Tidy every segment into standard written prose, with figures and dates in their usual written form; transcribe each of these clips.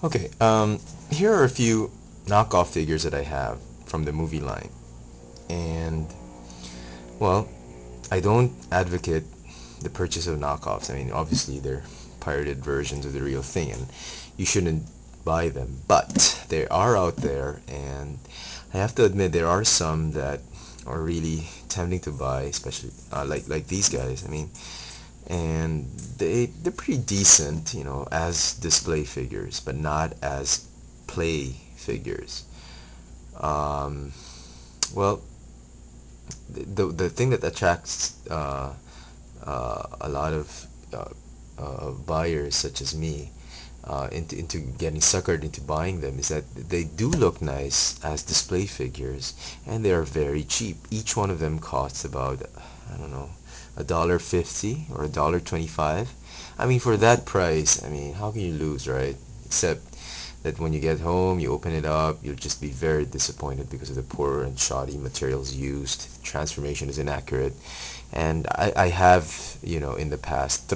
Okay, here are a few knockoff figures that I have from the movie line. And, well, I don't advocate the purchase of knockoffs. I mean, obviously, they're pirated versions of the real thing, and you shouldn't buy them. But they are out there, and I have to admit, there are some that are really tempting to buy, especially like these guys. I mean, and they're pretty decent, as display figures, but not as play figures. Um, well, the thing that attracts a lot of buyers such as me into getting suckered into buying them is that they do look nice as display figures, and they are very cheap. Each one of them costs about, I don't know, $1.50 or $1.25. I mean, for that price, I mean, how can you lose, right? Except that when you get home, you open it up, you'll just be very disappointed because of the poor and shoddy materials used. Transformation is inaccurate, and I have, in the past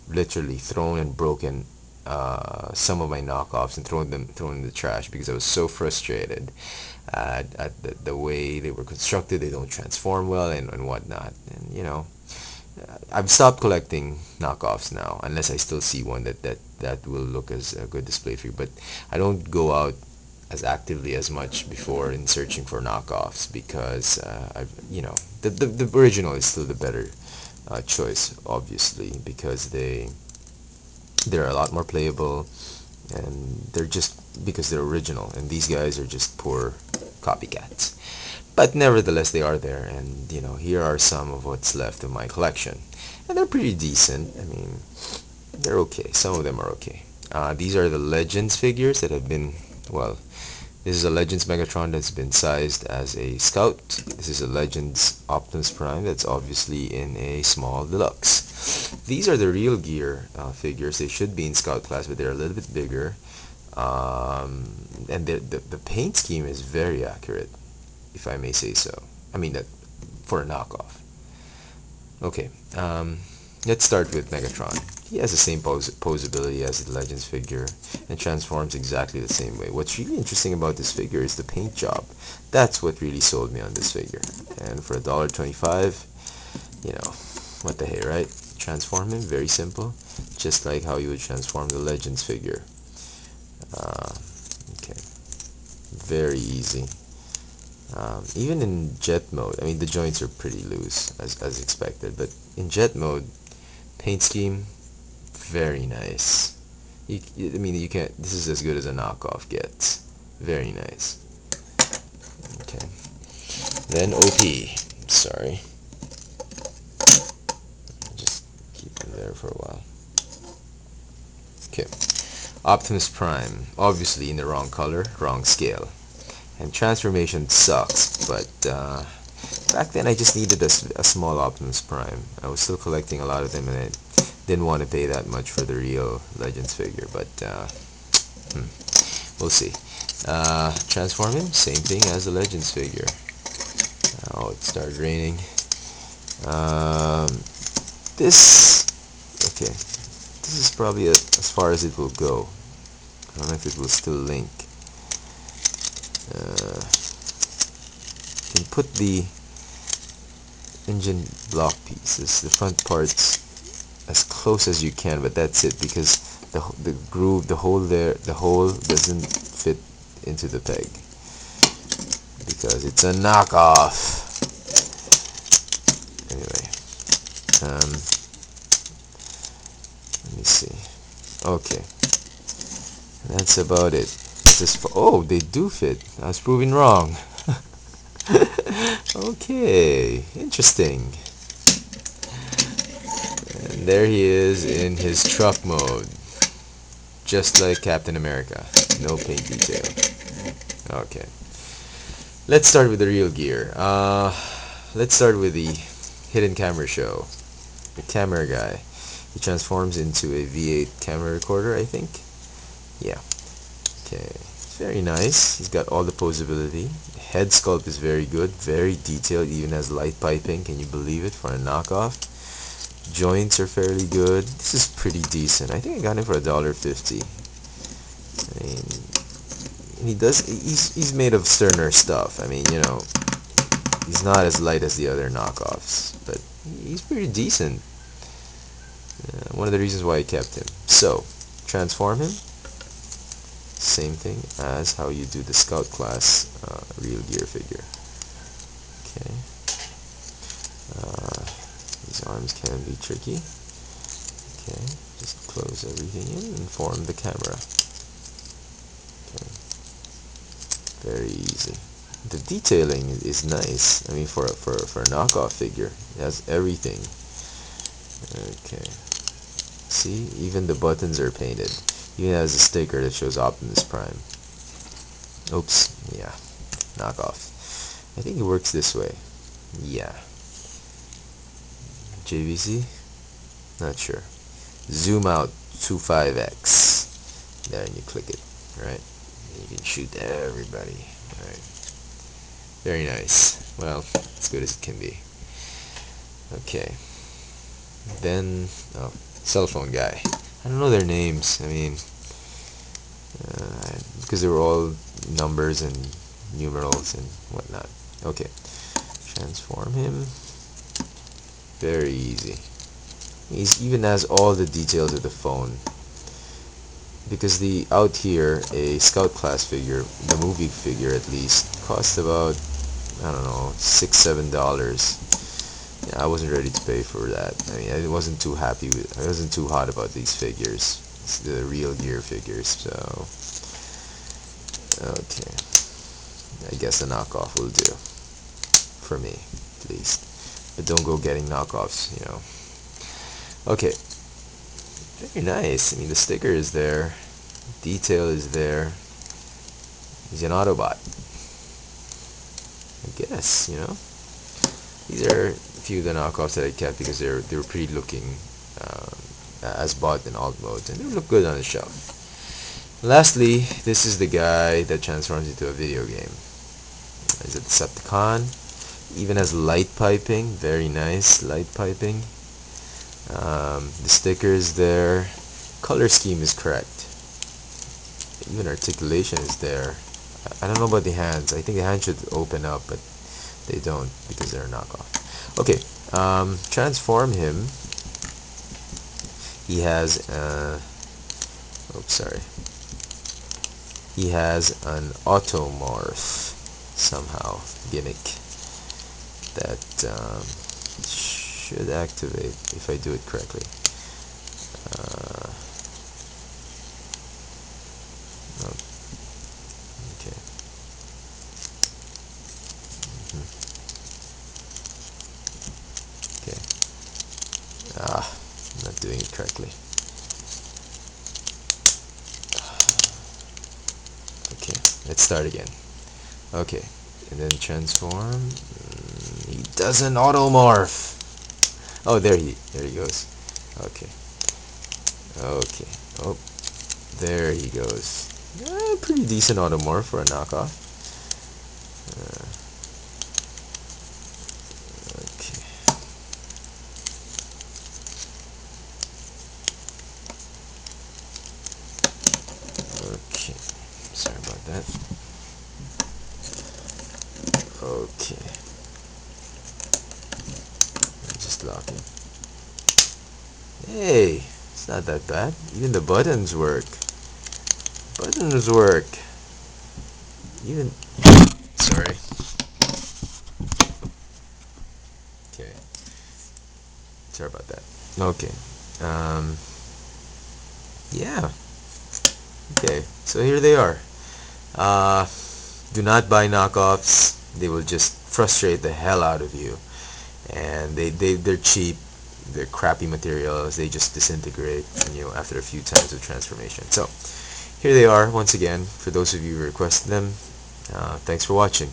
literally thrown and broken some of my knockoffs and thrown in the trash because I was so frustrated at the way they were constructed. They don't transform well and whatnot. And I've stopped collecting knockoffs now, unless I still see one that will look as a good display figure. But I don't go out as actively as much before in searching for knockoffs because the original is still the better choice, obviously, because they're a lot more playable, and they're just because they're original, and these guys are just poor copycats. But nevertheless, they are there, and here are some of what's left of my collection, and they're pretty decent. I mean, they're okay. Some of them are okay. These are the Legends figures that have been, well, this is a Legends Megatron that's been sized as a Scout. This is a Legends Optimus Prime that's obviously in a small deluxe. These are the real gear figures. They should be in Scout class, but they're a little bit bigger. And the paint scheme is very accurate, if I may say so. I mean, that for a knockoff. Okay, let's start with Megatron. He has the same posability as the Legends figure and transforms exactly the same way. What's really interesting about this figure is the paint job. That's what really sold me on this figure. And for $1.25, what the hey, right? Transform him, very simple, just like how you would transform the Legends figure. Okay, very easy. Even in jet mode, I mean, the joints are pretty loose as expected, but in jet mode, paint scheme, very nice. I mean, you can't. This is as good as a knockoff gets. Very nice. Okay. Then OP. Sorry. Just keep him there for a while. Okay. Optimus Prime. Obviously in the wrong color, wrong scale. And transformation sucks, but back then I just needed a small Optimus Prime. I was still collecting a lot of them, and I didn't want to pay that much for the real Legends figure, but we'll see. Transform him, same thing as the Legends figure. Oh, it started raining. Um, this, okay, this is probably as far as it will go. I don't know if it will still link. You can put the engine block pieces, the front parts, as close as you can, but that's it, because the groove, the hole there, the hole doesn't fit into the peg because it's a knockoff. Anyway, let me see. Okay, that's about it. Oh, they do fit. I was proven wrong. Okay, interesting. And there he is in his truck mode, just like Captain America. No paint detail. Okay, let's start with the real gear. Let's start with the hidden camera show. The camera guy. He transforms into a V8 camera recorder, I think. Yeah. Okay. Very nice. He's got all the posability. Head sculpt is very good, very detailed, even has light piping. Can you believe it for a knockoff? Joints are fairly good. This is pretty decent. I think I got it for $1.50. I mean, he's made of sterner stuff. I mean, he's not as light as the other knockoffs, but he's pretty decent. One of the reasons why I kept him. So, transform him. Same thing as how you do the Scout class real gear figure. Okay. These arms can be tricky. Okay, just close everything in and form the camera. Okay. Very easy. The detailing is nice. I mean, for a knockoff figure, it has everything. Okay. See, even the buttons are painted. Even has a sticker that shows Optimus Prime. Oops, yeah, knockoff. I think it works this way. Yeah. JVC? Not sure. Zoom out to 5x. There, and you click it, right? And you can shoot everybody. Right. Very nice. Well, as good as it can be. Okay. Then, oh, cell phone guy. I don't know their names. I mean, because they were all numbers and numerals and whatnot. Okay. Transform him. Very easy. He even has all the details of the phone. Because the out here, a Scout class figure, the movie figure at least, cost about, I don't know, $6-7. Yeah, I wasn't ready to pay for that. I mean, I wasn't too hot about these figures. It's the real gear figures, so okay. I guess a knockoff will do. For me, at least. But don't go getting knockoffs, Okay. Very nice. I mean, the sticker is there. Detail is there. He's an Autobot. I guess, These are a few of the knockoffs that I kept because they were pretty looking as bought in alt modes, and they look good on the shelf. Lastly, this is the guy that transforms into a video game. Is it Decepticon? Even has light piping. Very nice light piping. The sticker is there. Color scheme is correct. Even articulation is there. I don't know about the hands. I think the hands should open up, but they don't because they're a knockoff. Okay, transform him. He has he has an automorph somehow gimmick that should activate if I do it correctly. Oh, okay. Okay. I'm not doing it correctly. Okay, let's start again. Okay, and then transform. He doesn't automorph. Oh, there he goes. Okay. Okay. Oh, there he goes. Pretty decent automorph for a knockoff. Okay. Okay. Sorry about that. Okay. Just lock it. Hey, it's not that bad. Even the buttons work. Buttons work. Even. Sorry. Okay. Sorry about that. Okay. Yeah. Okay. So here they are. Do not buy knockoffs. They will just frustrate the hell out of you. And they're cheap. They're crappy materials. They just disintegrate, after a few times of transformation. So here they are once again. For those of you who requested them, thanks for watching.